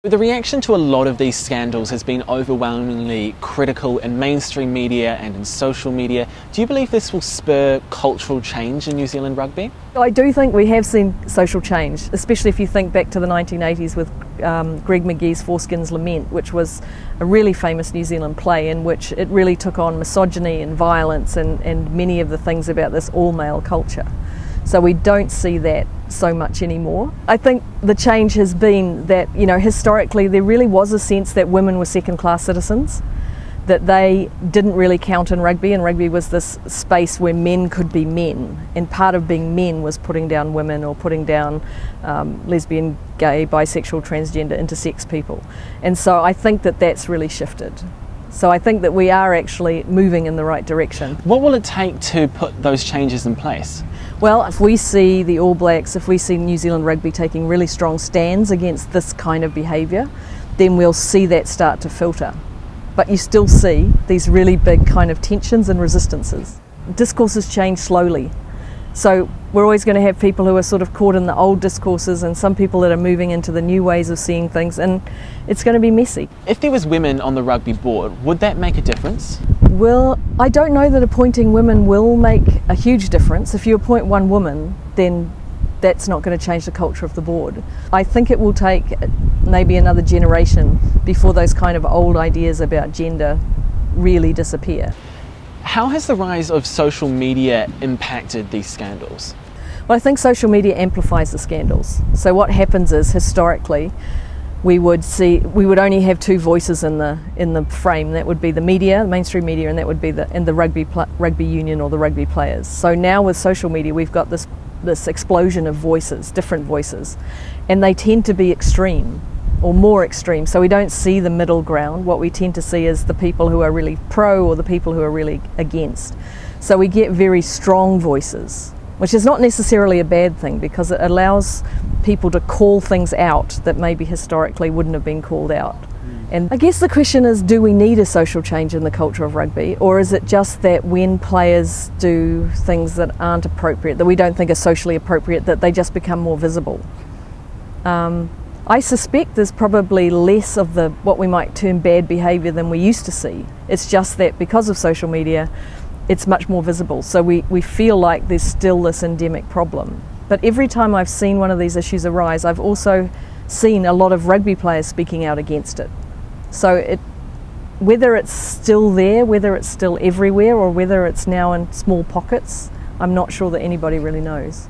The reaction to a lot of these scandals has been overwhelmingly critical in mainstream media and in social media. Do you believe this will spur cultural change in New Zealand rugby? I do think we have seen social change, especially if you think back to the 1980s with Greg McGee's Foreskin's Lament, which was a really famous New Zealand play in which it really took on misogyny and violence and many of the things about this all-male culture. So we don't see that so much anymore. I think the change has been that, historically there really was a sense that women were second-class citizens, that they didn't really count in rugby, and rugby was this space where men could be men, and part of being men was putting down women or putting down lesbian, gay, bisexual, transgender, intersex people. And so I think that that's really shifted. So I think that we are actually moving in the right direction. What will it take to put those changes in place? Well, if we see the All Blacks, if we see New Zealand rugby taking really strong stands against this kind of behaviour, then we'll see that start to filter. But you still see these really big kind of tensions and resistances. Discourses change slowly. So we're always going to have people who are sort of caught in the old discourses and some people that are moving into the new ways of seeing things, and it's going to be messy. If there was women on the rugby board, would that make a difference? Well, I don't know that appointing women will make a huge difference. If you appoint one woman, then that's not going to change the culture of the board. I think it will take maybe another generation before those kind of old ideas about gender really disappear. How has the rise of social media impacted these scandals? Well, I think social media amplifies the scandals. So what happens is, historically, we would only have two voices in the frame. That would be the media, the mainstream media, and that would be the rugby union or the rugby players. So now with social media, we've got this explosion of voices, different voices, and they tend to be extreme or more extreme. So we don't see the middle ground. What we tend to see is the people who are really pro or the people who are really against. So we get very strong voices, which is not necessarily a bad thing because it allows people to call things out that maybe historically wouldn't have been called out. And I guess the question is, do we need a social change in the culture of rugby, or is it just that when players do things that aren't appropriate, that we don't think are socially appropriate, that they just become more visible? I suspect there's probably less of what we might term bad behaviour than we used to see. It's just that because of social media, it's much more visible. So we feel like there's still this endemic problem. But every time I've seen one of these issues arise, I've also seen a lot of rugby players speaking out against it. So whether it's still there, whether it's still everywhere, or whether it's now in small pockets, I'm not sure that anybody really knows.